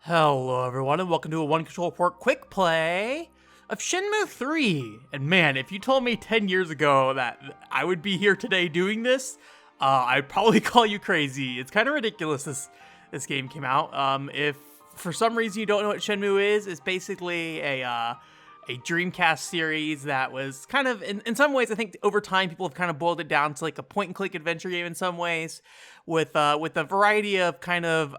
Hello everyone and welcome to a One Control Port quick play of Shenmue III. And man, if you told me 10 years ago that I would be here today doing this, I'd probably call you crazy. It's kind of ridiculous this game came out. If for some reason you don't know what Shenmue is, it's basically a Dreamcast series that was kind of, in some ways, I think over time people have kind of boiled it down to like a point-and-click adventure game in some ways, with a variety of kind of,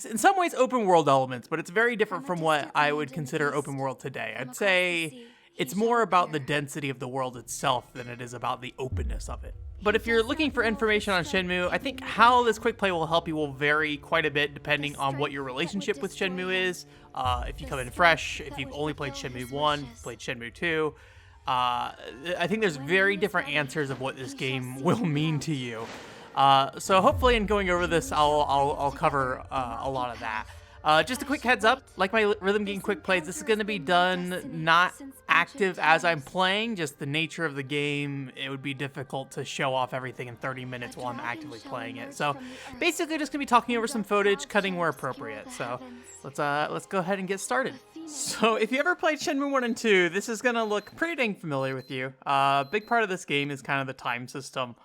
in some ways, open world elements, but it's very different from what I would consider open world today. I'd say it's more about the density of the world itself than it is about the openness of it. But if you're looking for information on Shenmue, I think how this quick play will help you will vary quite a bit depending on what your relationship with Shenmue is. If you come in fresh, if you've only played Shenmue 1, played Shenmue 2, I think there's very different answers of what this game will mean to you. So hopefully in going over this, I'll cover a lot of that. Just a quick heads up, like my rhythm game quick plays, this is going to be done not active as I'm playing, just the nature of the game. It would be difficult to show off everything in 30 minutes while I'm actively playing it. So basically just going to be talking over some footage, cutting where appropriate. So let's go ahead and get started. So if you ever played Shenmue 1 and 2, this is going to look pretty dang familiar with you. Big part of this game is kind of the time system.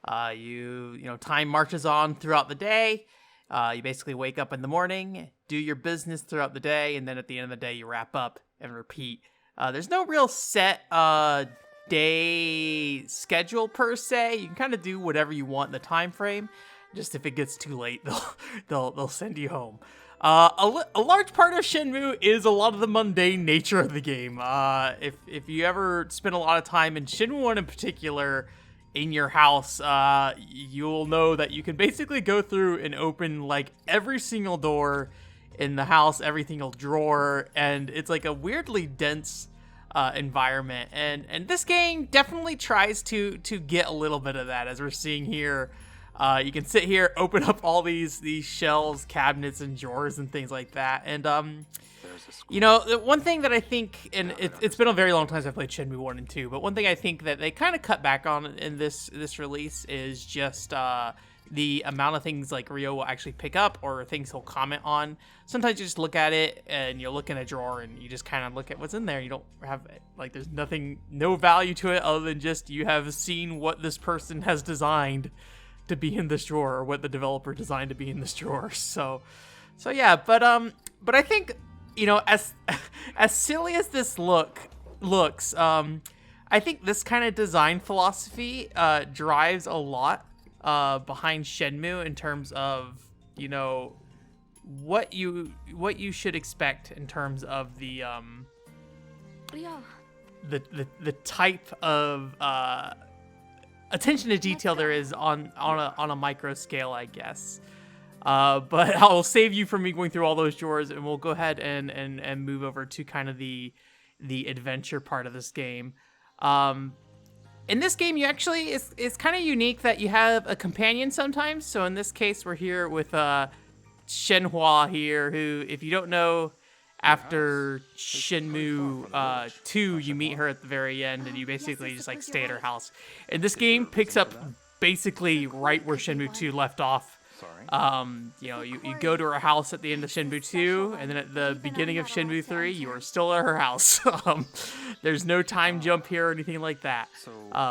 Time marches on throughout the day. You basically wake up in the morning, do your business throughout the day, and then at the end of the day, you wrap up and repeat. There's no real set day schedule per se. You can kind of do whatever you want in the time frame. Just if it gets too late, they'll send you home. A large part of Shenmue is a lot of the mundane nature of the game. If you ever spend a lot of time in Shenmue 1 in particular, in your house, you'll know that you can basically go through and open like every single door in the house, every single drawer, and it's like a weirdly dense environment. And this game definitely tries to get a little bit of that, as we're seeing here. You can sit here, open up all these shelves, cabinets, and drawers and things like that. And the one thing that I think, and it's been a very long time since I've played Shenmue 1 and 2, but one thing I think that they kind of cut back on in this release is just the amount of things like Ryo will actually pick up or things he'll comment on. Sometimes you just look at it and you'll look in a drawer and you just kind of look at what's in there. You don't have, like, there's no value to it other than just you have seen what this person has designed to be in this drawer, or what the developer designed to be in this drawer. So yeah, but I think, as silly as this looks, I think this kind of design philosophy drives a lot behind Shenmue in terms of, what you should expect in terms of the type of attention to detail there is on a micro scale, I guess. But I'll save you from me going through all those drawers, and we'll go ahead and move over to kind of the adventure part of this game. In this game, you actually, it's kind of unique that you have a companion sometimes. So in this case, we're here with Shenhua here, who, if you don't know, after Shenmue 2, you meet her at the very end, and you basically just like stay at her house. And this game picks up basically right where Shenmue 2 left off. You go to her house at the end of Shenmue 2, and then at the beginning of Shenmue 3, you are still at her house. There's no time jump here or anything like that,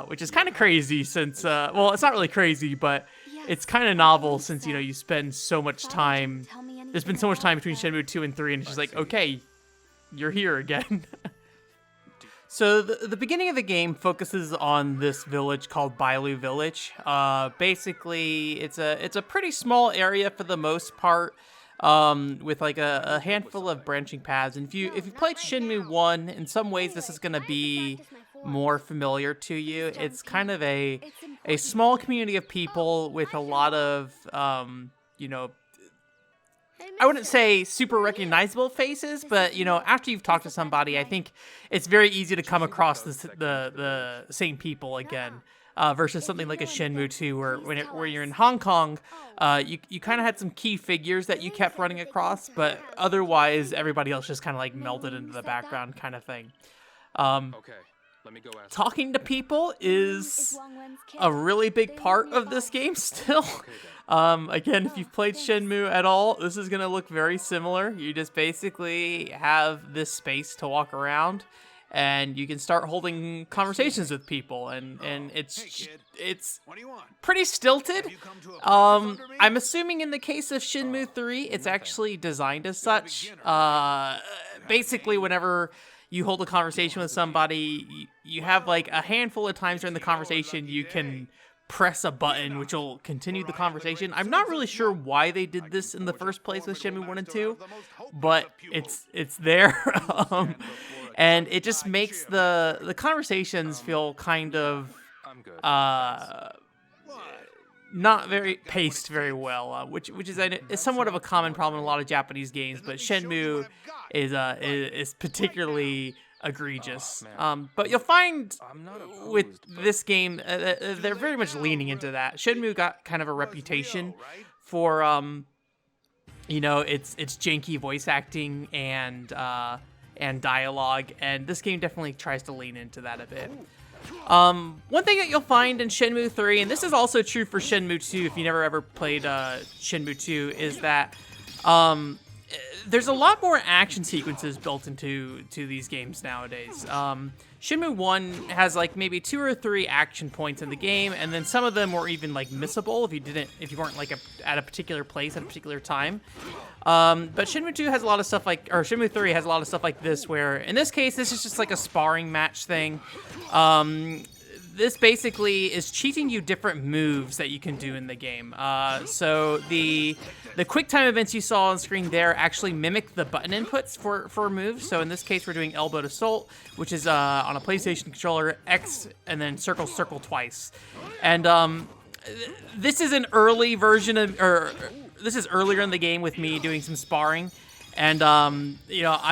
which is kind of crazy since, well, it's not really crazy, but it's kind of novel since, you spend so much time, there's been so much time between Shenmue 2 and 3, and it's just like, okay, you're here again. So the beginning of the game focuses on this village called Bailu Village. Basically, it's a pretty small area for the most part, with like a handful of branching paths. And if you played Shenmue 1, in some ways this is going to be more familiar to you. It's kind of a small community of people with a lot of I wouldn't say super recognizable faces, but, after you've talked to somebody, I think it's very easy to come across the same people again, versus something like a Shenmue 2, where you're in Hong Kong, you kind of had some key figures that you kept running across, but otherwise everybody else just kind of like melted into the background kind of thing. talking to people is a really big part of this game still. Again, if you've played Shenmue at all, this is going to look very similar. You just basically have this space to walk around, and you can start holding conversations with people, and it's pretty stilted. I'm assuming in the case of Shenmue III, it's actually designed as such. Basically, whenever you hold a conversation with somebody, you have like a handful of times during the conversation you can press a button which will continue the conversation. I'm not really sure why they did this in the first place with Shenmue 1 and 2, but it's there. And it just makes the conversations feel kind of not very paced very well, which is somewhat of a common problem in a lot of Japanese games, but Shenmue is particularly egregious. But you'll find with this game, they're very much leaning into that. Shenmue got kind of a reputation for, it's janky voice acting and dialogue, and this game definitely tries to lean into that a bit. One thing that you'll find in Shenmue 3, and this is also true for Shenmue 2 if you never ever played Shenmue 2, is that there's a lot more action sequences built into these games nowadays. Shenmue 1 has like maybe 2 or 3 action points in the game, and then some of them were even like missable if you weren't like at a particular place at a particular time. But Shenmue 2 has a lot of stuff like, or Shenmue 3 has a lot of stuff like this, where in this case this is just like a sparring match thing. This basically is cheating you different moves that you can do in the game. So the quick time events you saw on screen there actually mimic the button inputs for moves. So in this case, we're doing elbow to assault, which is on a PlayStation controller, X, and then circle twice. And this is an early version of, or this is earlier in the game with me doing some sparring. And, I'm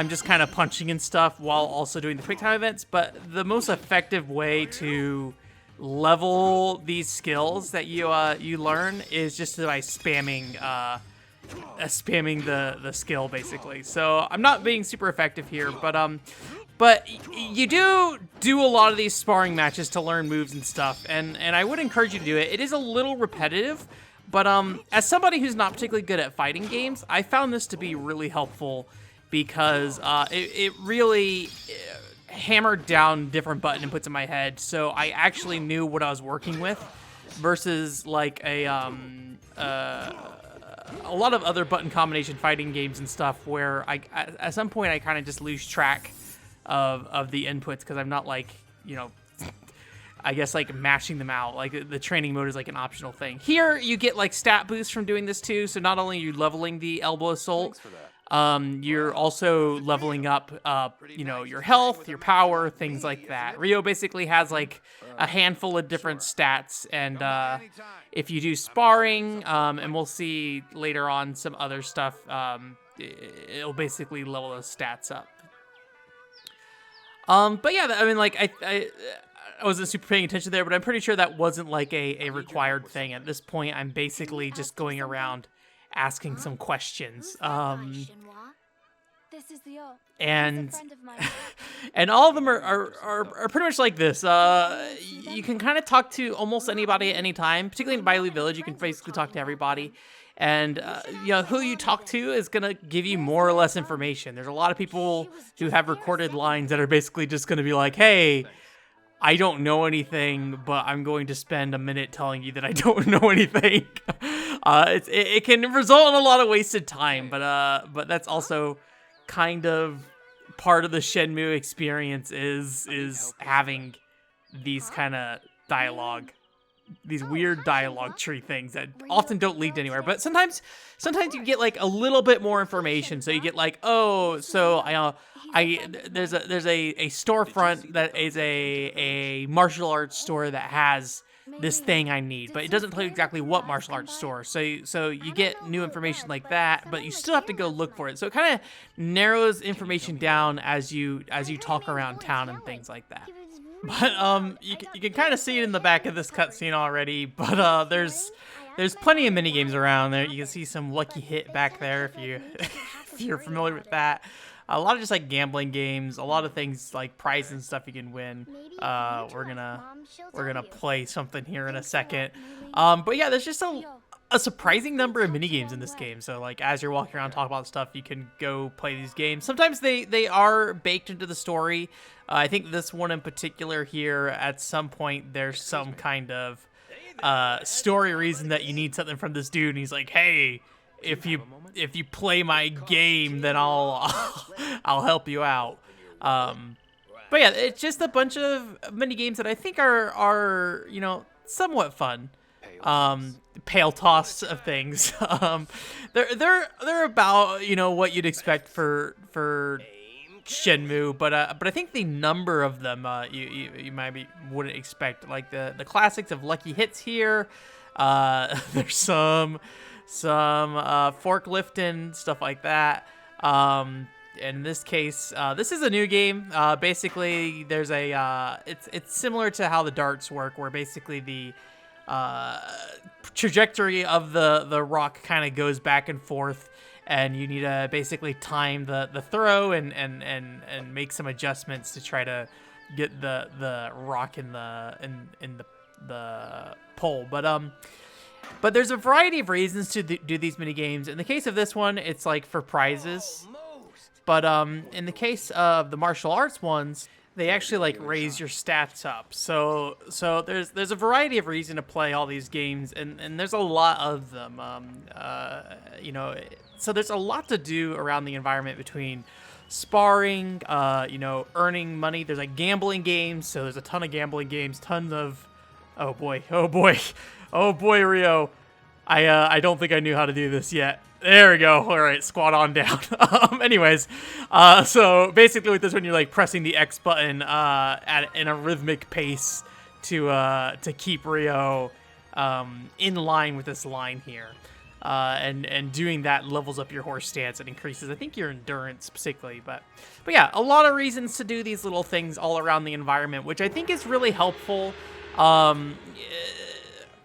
just kind of punching and stuff while also doing the quick time events. But the most effective way to level these skills that you learn is just by spamming the skill, basically. So I'm not being super effective here, but you do a lot of these sparring matches to learn moves and stuff. And I would encourage you to do it. It is a little repetitive. But as somebody who's not particularly good at fighting games, I found this to be really helpful because it really hammered down different button inputs in my head, so I actually knew what I was working with, versus like a lot of other button combination fighting games and stuff where at some point I kind of just lose track of the inputs because I'm not like, I guess like mashing them out. Like the training mode is like an optional thing. Here you get like stat boosts from doing this too. So not only are you leveling the elbow assault, you're also leveling up, your health, your power, things like that. Ryo basically has like a handful of different stats, and if you do sparring, and we'll see later on some other stuff, it'll basically level those stats up. But yeah, I mean, like I wasn't super paying attention there, but I'm pretty sure that wasn't like a required thing. At this point, I'm basically just going around asking some questions. And and all of them are pretty much like this. You can kind of talk to almost anybody at any time, particularly in Bailu Village. You can basically talk to everybody. And, who you talk to is going to give you more or less information. There's a lot of people who have recorded lines that are basically just going to be like, hey, I don't know anything, but I'm going to spend a minute telling you that I don't know anything. It can result in a lot of wasted time, but that's also kind of part of the Shenmue experience is having these kind of dialogue, these weird dialogue tree things that often don't lead to anywhere. But sometimes you get like a little bit more information. So you get like, oh, so there's a storefront that is a martial arts store that has this thing I need, but it doesn't tell you exactly what martial arts store. So you get new information like that, but you still have to go look for it. So it kind of narrows information down as you talk around town and things like that. But you can kind of see it in the back of this cutscene already. But there's plenty of minigames around there. You can see some lucky hit back there if you're familiar with that. a lot of just like gambling games, a lot of things like prizes and stuff you can win. We're gonna play something here in a second. But yeah, there's just a surprising number of mini games in this game. So like as you're walking around talking about stuff, you can go play these games. Sometimes they are baked into the story. I think this one in particular here, at some point there's some kind of story reason that you need something from this dude, and he's like, hey, if you play my game, then I'll I'll help you out. But yeah, it's just a bunch of mini games that I think are you know, somewhat fun. Pale toss of things. They're about, you know, what you'd expect for Shenmue, but I think the number of them you wouldn't expect, like the classics of Lucky Hits here. There's some forklifting, stuff like that. In this case, this is a new game. Basically, there's it's similar to how the darts work, where basically the trajectory of the rock kind of goes back and forth, and you need to basically time the throw and make some adjustments to try to get the rock in the pole. But there's a variety of reasons to do these mini games. In the case of this one, it's like for prizes. But in the case of the martial arts ones, they actually like raise your stats up. So there's a variety of reasons to play all these games, and there's a lot of them. You know, so there's a lot to do around the environment between sparring, you know, earning money. There's like gambling games, so there's a ton of gambling games, tons of, oh boy, Rio. I don't think I knew how to do this yet. There we go. All right, squat on down. Anyways, so basically with this one, you're like pressing the X button in a rhythmic pace to keep Rio in line with this line here. And doing that levels up your horse stance and increases, I think, your endurance particularly. But yeah, a lot of reasons to do these little things all around the environment, which I think is really helpful.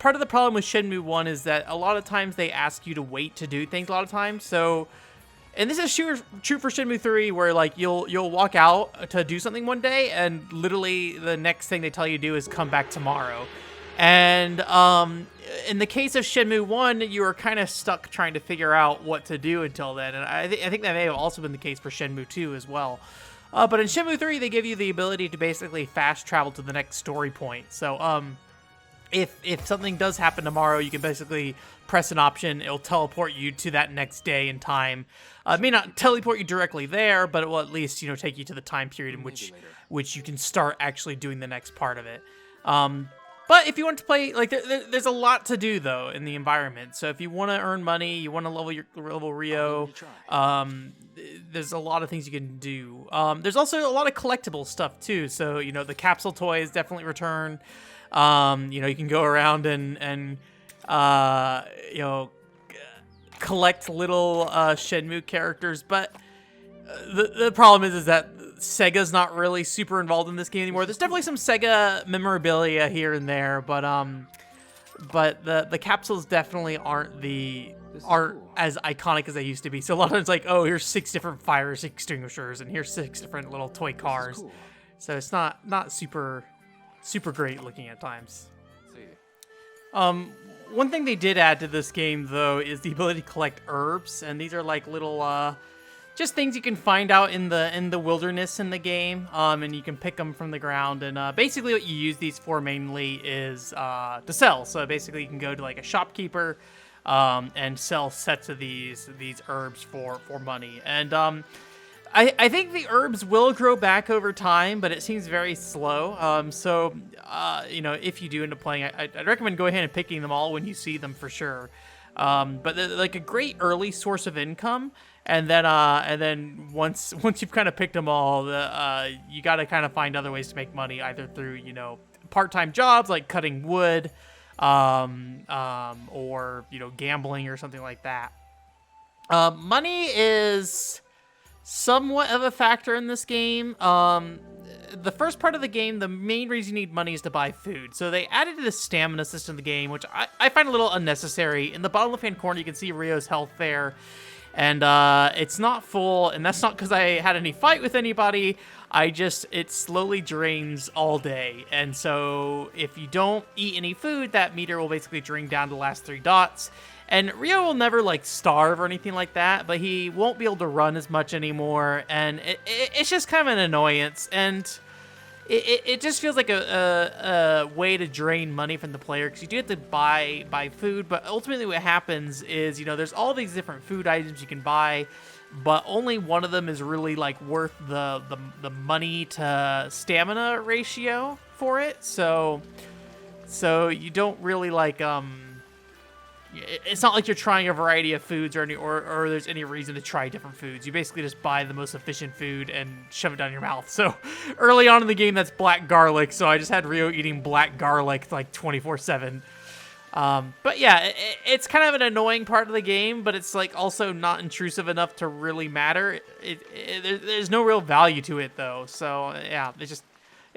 Part of the problem with Shenmue 1 is that a lot of times they ask you to wait to do things a lot of times. So, and this is true for Shenmue 3, where like you'll walk out to do something one day, and literally the next thing they tell you to do is come back tomorrow. And in the case of Shenmue 1, you were kind of stuck trying to figure out what to do until then. And I think that may have also been the case for Shenmue 2 as well. But in Shenmue 3, they give you the ability to basically fast travel to the next story point. So, if something does happen tomorrow, you can basically press an option. It'll teleport you to that next day in time. It may not teleport you directly there, but it will at least, you know, take you to the time period in which you can start actually doing the next part of it. But if you want to play, like, there's a lot to do though in the environment. So if you want to earn money, you want to level Rio, there's a lot of things you can do. There's also a lot of collectible stuff too. So, you know, the capsule toys definitely return. You know, you can go around and you know, collect little Shenmue characters, but the problem is that Sega's not really super involved in this game anymore. There's definitely some Sega memorabilia here and there, but the capsules definitely aren't as iconic as they used to be. So a lot of times, like, oh, here's 6 different fire extinguishers, and here's 6 different little toy cars. So it's not super great looking at times. One thing they did add to this game, though, is the ability to collect herbs, and these are like little just things you can find out in the wilderness in the game, and you can pick them from the ground. And basically, what you use these for mainly is to sell. So basically, you can go to like a shopkeeper and sell sets of these herbs for money. And I think the herbs will grow back over time, but it seems very slow. So, you know, if you do end up playing, I'd recommend go ahead and picking them all when you see them for sure. But they're like a great early source of income. And then once you've kind of picked them all, you got to kind of find other ways to make money, either through, you know, part-time jobs like cutting wood, or, you know, gambling or something like that. Money is somewhat of a factor in this game. The first part of the game, the main reason you need money is to buy food. So they added this stamina system to the game, which I find a little unnecessary. In the bottom left-hand corner, you can see Rio's health there. And it's not full, and that's not because I had any fight with anybody. It slowly drains all day. And so if you don't eat any food, that meter will basically drain down to the last 3 dots. And Rio will never, like, starve or anything like that, but he won't be able to run as much anymore, and it's just kind of an annoyance, and it just feels like a way to drain money from the player, because you do have to buy food, but ultimately what happens is, you know, there's all these different food items you can buy, but only one of them is really, like, worth the money to stamina ratio for it, so you don't really, like, it's not like you're trying a variety of foods or there's any reason to try different foods. You basically just buy the most efficient food and shove it down your mouth. So early on in the game, that's black garlic. So I just had Rio eating black garlic like 24/7. But yeah, it's kind of an annoying part of the game, but it's like also not intrusive enough to really matter. There's no real value to it though. So yeah, it's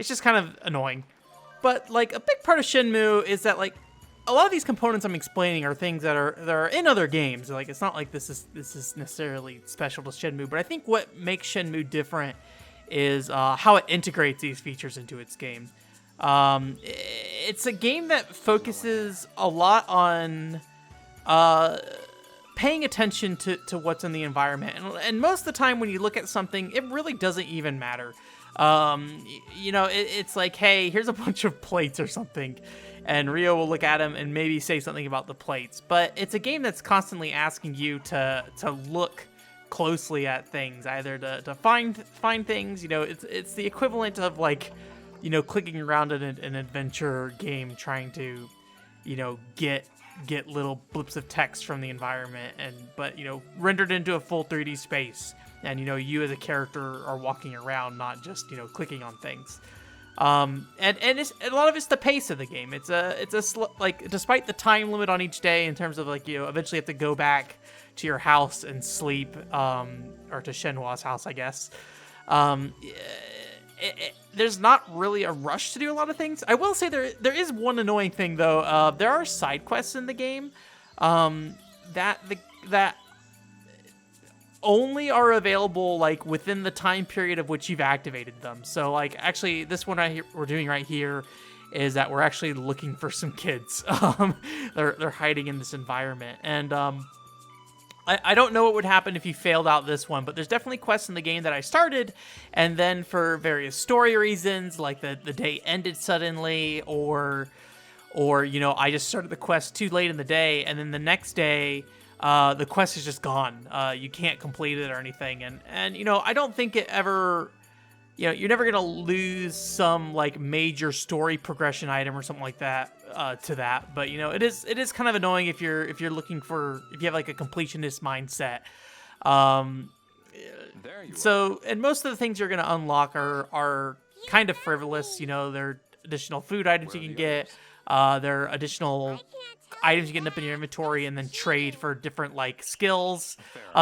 just kind of annoying. But like a big part of Shenmue is that like a lot of these components I'm explaining are things that are in other games. Like it's not like this is necessarily special to Shenmue, but I think what makes Shenmue different is how it integrates these features into its game. It's a game that focuses a lot on paying attention to what's in the environment, and most of the time when you look at something, it really doesn't even matter. You know, it's like, hey, here's a bunch of plates or something, and Rio will look at them and maybe say something about the plates. But it's a game that's constantly asking you to look closely at things, either to find things. You know, it's the equivalent of like, you know, clicking around in an adventure game trying to, you know, get little blips of text from the environment, but you know, rendered into a full 3D space. And, you know, you as a character are walking around, not just, you know, clicking on things. And a lot of it's the pace of the game. Like, despite the time limit on each day in terms of, like, you know, eventually you have to go back to your house and sleep, or to Shenhua's house, I guess. There's not really a rush to do a lot of things. I will say there is one annoying thing, though. There are side quests in the game, that only are available like within the time period of which you've activated them. So like actually this one we're doing right here is that we're actually looking for some kids. They're hiding in this environment, and I don't know what would happen if you failed out this one, but there's definitely quests in the game that I started, and then for various story reasons, like the day ended suddenly, or you know, I just started the quest too late in the day, and then the next day the quest is just gone. You can't complete it or anything. And you know, I don't think it ever, you know, you're never going to lose some like major story progression item or something like that to that. But you know, it is kind of annoying if you have like a completionist mindset. So, and most of the things you're going to unlock are kind of frivolous. You know, they're additional food items you can get. There are additional items you get up in your inventory and then trade for different like skills.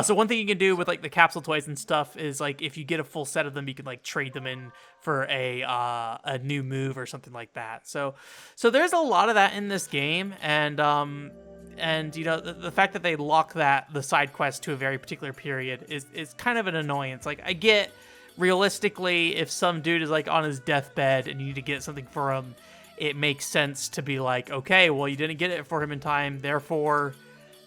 So one thing you can do with like the capsule toys and stuff is like if you get a full set of them, you can like trade them in for a new move or something like that. So there's a lot of that in this game, and you know, the fact that they lock the side quest to a very particular period is kind of an annoyance. Like I get realistically if some dude is like on his deathbed and you need to get something for him, it makes sense to be like, okay, well, you didn't get it for him in time, therefore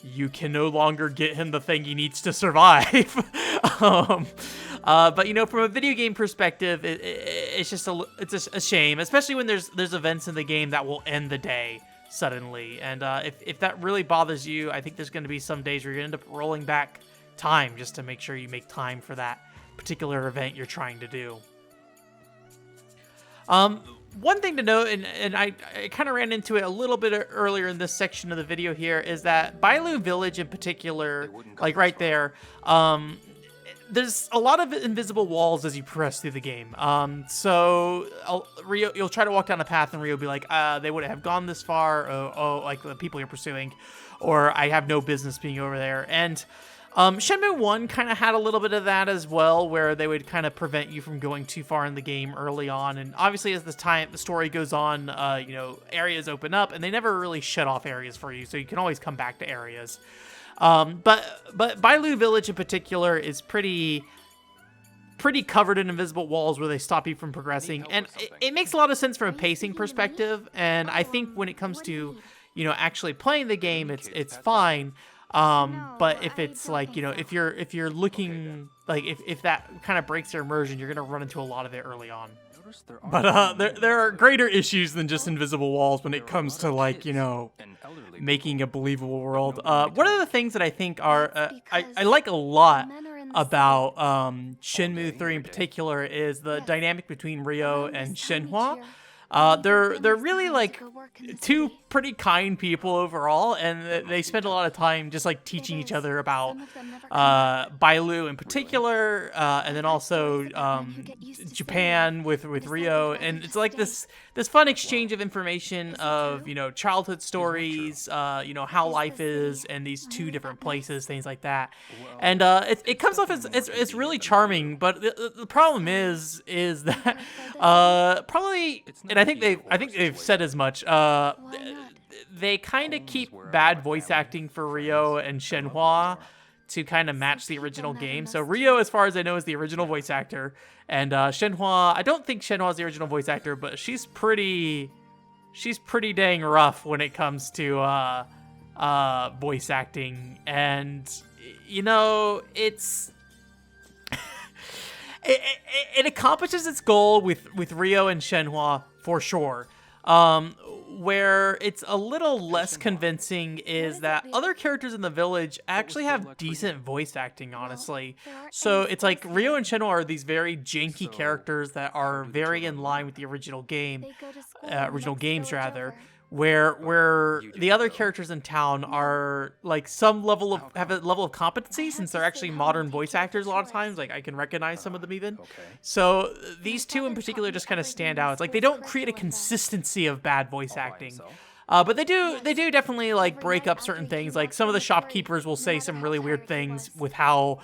you can no longer get him the thing he needs to survive. But you know, from a video game perspective, it's just a shame, especially when there's events in the game that will end the day suddenly. And if that really bothers you, I think there's going to be some days where you end up rolling back time just to make sure you make time for that particular event you're trying to do. One thing to note, and I kind of ran into it a little bit earlier in this section of the video here, is that Bailu Village in particular, like right there, there's a lot of invisible walls as you progress through the game. So Rio, you'll try to walk down a path and Rio will be like, they wouldn't have gone this far, like the people you're pursuing, or I have no business being over there. And Shenmue 1 kind of had a little bit of that as well, where they would kind of prevent you from going too far in the game early on. And obviously, as the story goes on, you know, areas open up, and they never really shut off areas for you, so you can always come back to areas. But Bailu Village in particular is pretty covered in invisible walls where they stop you from progressing, and it makes a lot of sense from a pacing perspective. And I think when it comes to, actually playing the game, it's fine. But if it's like, if you're looking like if that kind of breaks your immersion, you're gonna run into a lot of it early on. But there are greater issues than just invisible walls when it comes to, like, making a believable world. One of the things that I think are I like a lot about Shenmue 3 in particular is the dynamic between Ryo and Shenhua. They're really like two pretty kind people overall, and they spend a lot of time just like teaching each other about Bailu in particular, and then also Japan with Ryo, and it's like this fun exchange of information of childhood stories, how life is in these two different places, things like that, and it comes off as it's really charming. But the problem is that probably, and I think they've said as much. They kind of keep bad voice acting for Ryo and Shenhua to kind of match the original game. So Ryo, as far as I know, is the original voice actor, and Shenhua, I don't think Shenhua is the original voice actor, but she's pretty dang rough when it comes to voice acting, and it's it accomplishes its goal with Ryo and Shenhua for sure. Where it's a little less convincing is that other characters in the village actually have decent voice acting, honestly. So it's like Ryo and Shenhua are these very janky characters that are very in line with the original games rather. Where the other characters in town are like have a level of competency, since they're actually modern voice actors a lot of times. Like I can recognize some of them even. So these two in particular just kind of stand out. It's like they don't create a consistency of bad voice acting. But they do definitely like break up certain things. Like some of the shopkeepers will say some really weird things with how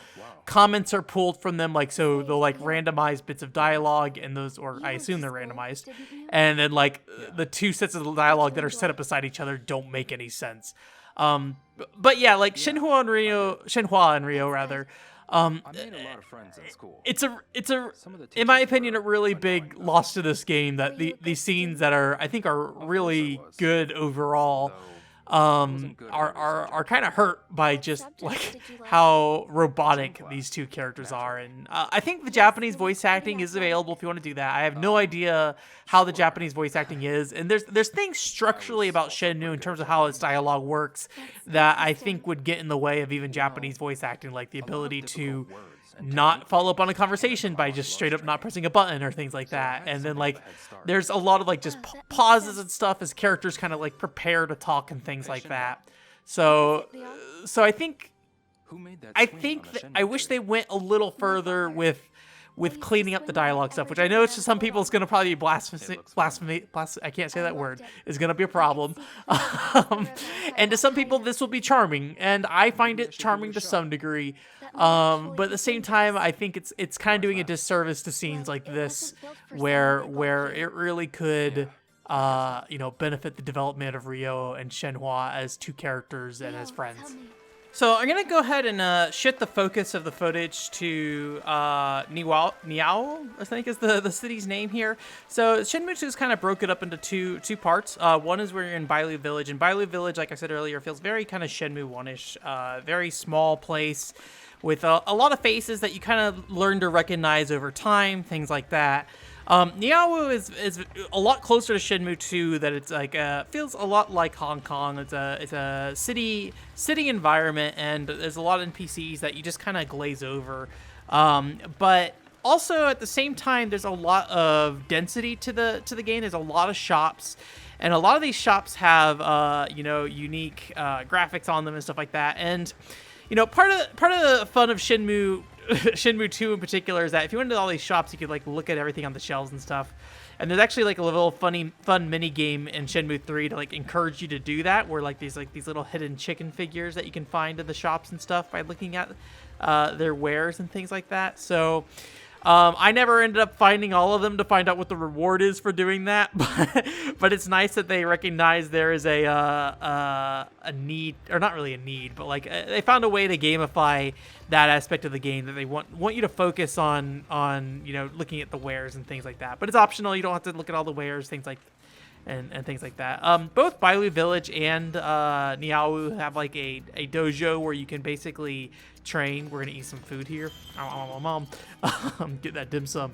comments are pulled from them. Like, so they'll like randomize bits of dialogue, and those, or I assume they're randomized. And then like the two sets of dialogue that are set up beside each other don't make any sense. But yeah, like Shenhua and Ryo rather. I made a lot of friends in school. It's a in my opinion, a really big loss to this game that these scenes that I think are really good overall are kind of hurt by just like how robotic these two characters are. And I think the Japanese voice acting is available if you want to do that. I have no idea how the Japanese voice acting is, and there's things structurally about Shenmue in terms of how its dialogue works that I think would get in the way of even Japanese voice acting, like the ability to not follow up on a conversation by just straight up not pressing a button or things like that. And then like there's a lot of like just pauses and stuff as characters kind of like prepare to talk and things like that. So I think I wish they went a little further with cleaning up the dialogue stuff, which I know to some people it's going to probably be blasphemy, I can't say that word, is going to be a problem. And to some people this will be charming, and I find it charming to some degree. But at the same time, I think it's kind of doing a disservice to scenes like this where it really could benefit the development of Ryo and Shenhua as two characters and as friends. So I'm going to go ahead and shift the focus of the footage to Niao, I think is the city's name here. So Shenmue 2 is kind of broken up into two parts. One is where you're in Bailu Village, and Bailu Village, like I said earlier, feels very kind of Shenmue 1-ish, very small place with a lot of faces that you kind of learn to recognize over time, things like that. Niawu is a lot closer to Shenmue 2, that it's like feels a lot like Hong Kong. It's a city environment, and there's a lot of NPCs that you just kind of glaze over. But also at the same time, there's a lot of density to the game. There's a lot of shops, and a lot of these shops have unique graphics on them and stuff like that. And part of the fun of Shenmue 2 in particular is that if you went into all these shops, you could like look at everything on the shelves and stuff. And there's actually like a little fun mini game in Shenmue 3 to like encourage you to do that, where like these little hidden chicken figures that you can find in the shops and stuff by looking at their wares and things like that. So I never ended up finding all of them to find out what the reward is for doing that, but it's nice that they recognize there is a need, or not really a need, but like they found a way to gamify that aspect of the game that they want you to focus on looking at the wares and things like that. But it's optional; you don't have to look at all the wares, things like. And things like that. Both Bailu Village and Niaowu have like a dojo where you can basically train. We're gonna eat some food here. Get that dim sum.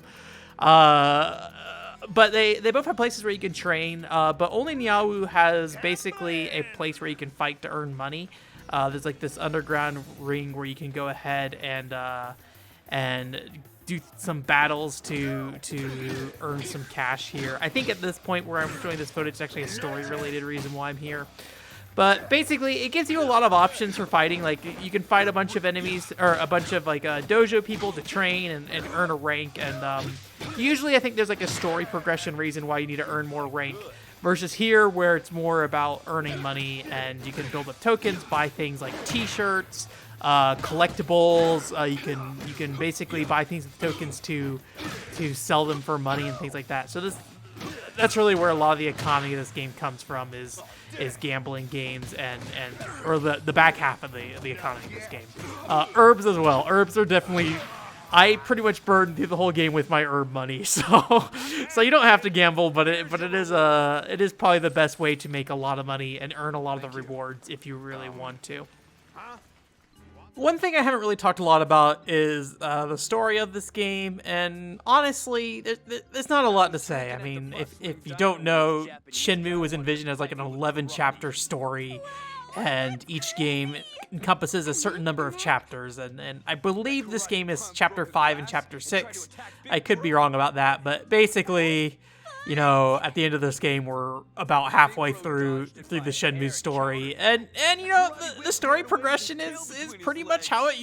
But they both have places where you can train. But only Niaowu has basically a place where you can fight to earn money. There's like this underground ring where you can go ahead and do some battles to earn some cash here. I think at this point where I'm showing this footage, it's actually a story-related reason why I'm here. But basically, it gives you a lot of options for fighting. Like, you can fight a bunch of enemies, or a bunch of, like, dojo people to train and earn a rank. And usually I think there's, like, a story progression reason why you need to earn more rank. Versus here, where it's more about earning money, and you can build up tokens, buy things like t-shirts, collectibles. You can basically buy things with tokens to sell them for money and things like that. So that's really where a lot of the economy of this game comes from, is gambling games or the back half of the economy of this game. Herbs as well. Herbs are definitely. I pretty much burned through the whole game with my herb money, so you don't have to gamble, but it is probably the best way to make a lot of money and earn a lot of the rewards if you really want to. One thing I haven't really talked a lot about is the story of this game, and honestly, there's not a lot to say. I mean, if you don't know, Shenmue was envisioned as like an 11-chapter story, and each game encompasses a certain number of chapters, and I believe this game is Chapter 5 and Chapter 6. I could be wrong about that, but basically, at the end of this game, we're about halfway through the Shenmue story, and the story progression is pretty much how it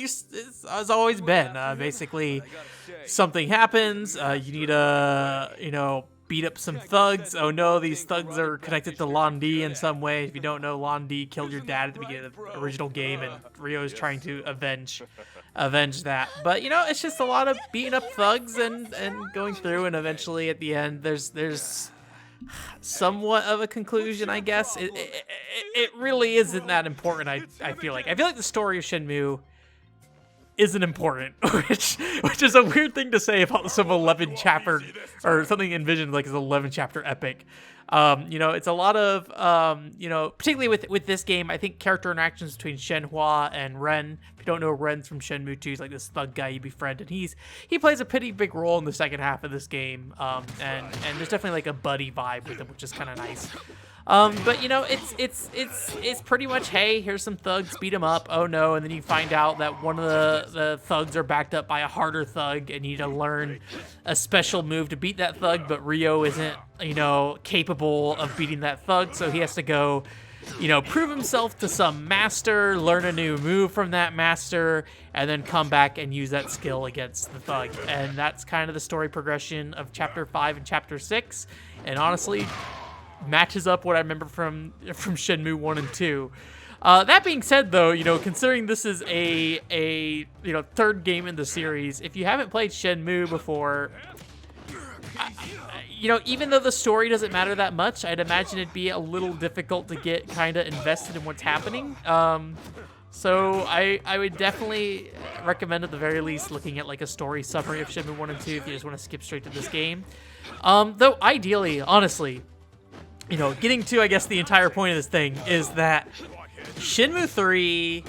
has always been. Basically, something happens, you need to beat up some thugs. Oh no, these thugs are connected to Lan Di in some way. If you don't know, Lan Di killed your dad at the beginning of the original game, and Ryo is trying to avenge that. But it's just a lot of beating up thugs and going through, and eventually at the end there's somewhat of a conclusion, I guess. It really isn't that important. I feel like the story of Shenmue isn't important, which is a weird thing to say about some 11 chapter or something envisioned like as an 11 chapter epic. It's a lot of particularly with this game, I think character interactions between Shenhua and Ren. If you don't know, Ren's from Shenmue 2, he's like this thug guy you befriend, and he plays a pretty big role in the second half of this game. And there's definitely like a buddy vibe with him, which is kind of nice. But it's pretty much, hey, here's some thugs, beat them up. Oh no, and then you find out that one of the thugs are backed up by a harder thug, and you need to learn a special move to beat that thug. But Ryo isn't, capable of beating that thug, so he has to go, prove himself to some master, learn a new move from that master, and then come back and use that skill against the thug. And that's kind of the story progression of Chapter 5 and Chapter 6. And honestly, matches up what I remember from Shenmue 1 and 2. That being said, though, considering this is a third game in the series, if you haven't played Shenmue before, even though the story doesn't matter that much, I'd imagine it'd be a little difficult to get kind of invested in what's happening. So I would definitely recommend at the very least looking at like a story summary of Shenmue 1 and 2 if you just want to skip straight to this game. Though ideally, honestly, getting to, I guess, the entire point of this thing is that Shenmue 3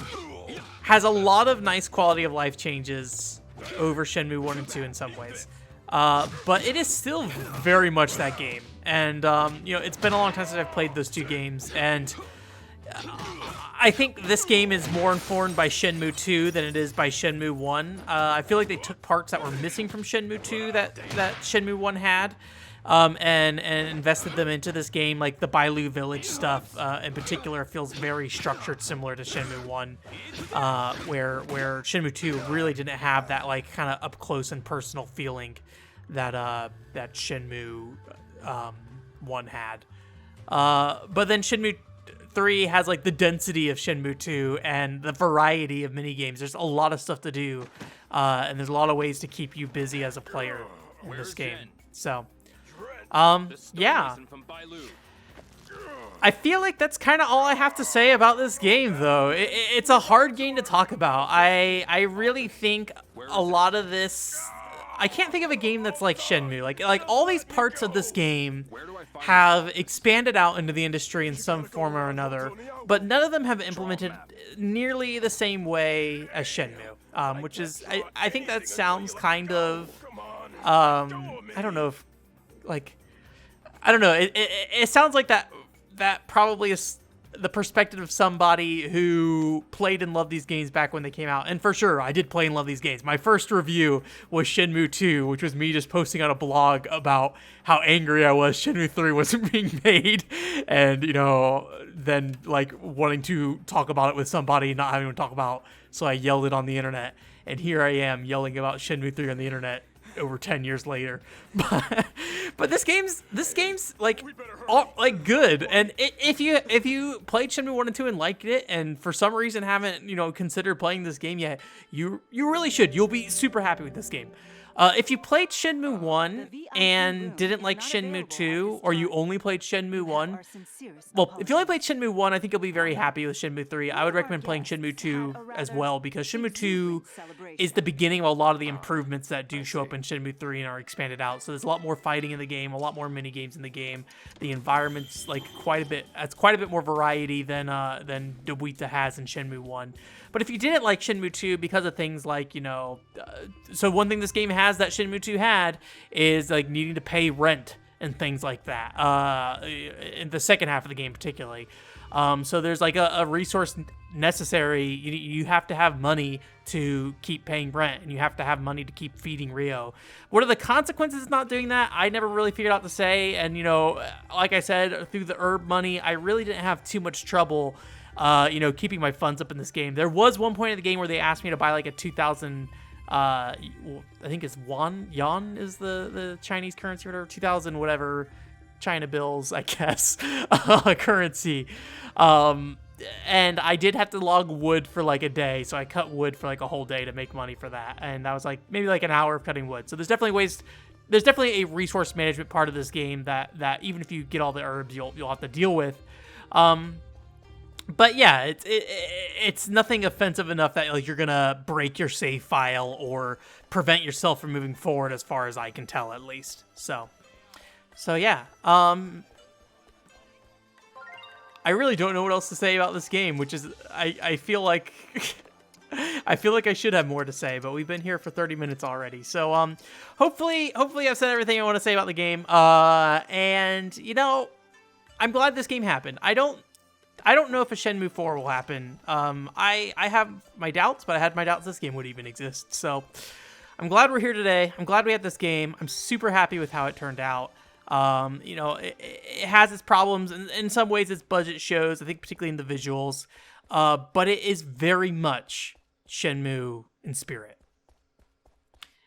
has a lot of nice quality of life changes over Shenmue 1 and 2 in some ways. But it is still very much that game. And, it's been a long time since I've played those two games. And I think this game is more informed by Shenmue 2 than it is by Shenmue 1. I feel like they took parts that were missing from Shenmue 2 that Shenmue 1 had. And invested them into this game, like the Bailu Village stuff in particular feels very structured, similar to Shenmue 1, where Shenmue 2 really didn't have that like kind of up close and personal feeling that Shenmue 1 had. But then Shenmue 3 has like the density of Shenmue 2 and the variety of minigames. There's a lot of stuff to do and there's a lot of ways to keep you busy as a player in this game. So, yeah. I feel like that's kind of all I have to say about this game, though. It's a hard game to talk about. I really think a lot of this... I can't think of a game that's like Shenmue. Like all these parts of this game have expanded out into the industry in some form or another, but none of them have implemented nearly the same way as Shenmue, which is... I think that sounds kind of... I don't know if... Like... I don't know. It sounds like that probably is the perspective of somebody who played and loved these games back when they came out. And for sure, I did play and love these games. My first review was Shenmue 2, which was me just posting on a blog about how angry I was Shenmue 3 wasn't being made. And, you know, then, like, wanting to talk about it with somebody and not having to talk about. So I yelled it on the internet. And here I am yelling about Shenmue 3 on the internet over 10 years later. But this game's like good, and if you played Shenmue 1 and 2 and liked it, and for some reason haven't considered playing this game yet, you really should. You'll be super happy with this game. If you played Shenmue 1 and didn't like Shenmue 2, or you only played Shenmue 1, well, if you only played Shenmue 1, I think you'll be very happy with Shenmue 3. I would recommend playing Shenmue 2 as well, because Shenmue 2 is the beginning of a lot of the improvements that do show up in Shenmue 3 and are expanded out. So there's a lot more fighting in the game, a lot more mini games in the game. The environment's like quite a bit more variety than Dewita has in Shenmue 1. But if you didn't like Shenmue 2 because of things like, so one thing this game has that Shenmue 2 had is like needing to pay rent and things like that, in the second half of the game particularly. So there's like a resource necessary. You have to have money to keep paying rent, and you have to have money to keep feeding Rio. What are the consequences of not doing that? I never really figured out to say, and like I said, through the herb money, I really didn't have too much trouble keeping my funds up in this game. There was one point in the game where they asked me to buy like a 2,000, I think it's yuan is the Chinese currency or whatever, 2,000 whatever China bills, I guess, currency. And I did have to log wood for like a day, so I cut wood for like a whole day to make money for that. And that was like maybe like an hour of cutting wood. So there's definitely a resource management part of this game that even if you get all the herbs, you'll have to deal with. But yeah, it's nothing offensive enough that like you're gonna break your save file or prevent yourself from moving forward, as far as I can tell, at least. So yeah. I really don't know what else to say about this game, which is I feel like I feel like I should have more to say, but we've been here for 30 minutes already. So hopefully I've said everything I want to say about the game. And I'm glad this game happened. I don't know if a Shenmue 4 will happen. I have my doubts, but I had my doubts this game would even exist. So I'm glad we're here today. I'm glad we had this game. I'm super happy with how it turned out. It has its problems, and in some ways its budget shows, I think particularly in the visuals, but it is very much Shenmue in spirit.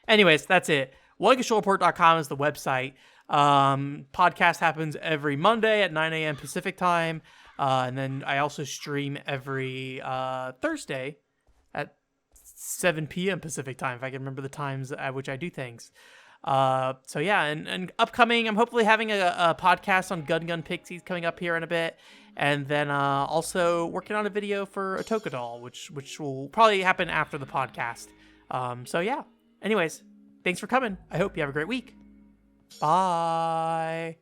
Anyways, that's it. OneControlReport.com is the website. Podcast happens every Monday at 9 a.m. Pacific time. And then I also stream every Thursday at 7 p.m. Pacific time, if I can remember the times at which I do things. So yeah, and upcoming, I'm hopefully having a podcast on Gun Pixies coming up here in a bit. And then also working on a video for a Toka doll, which will probably happen after the podcast. So yeah, anyways, thanks for coming. I hope you have a great week. Bye.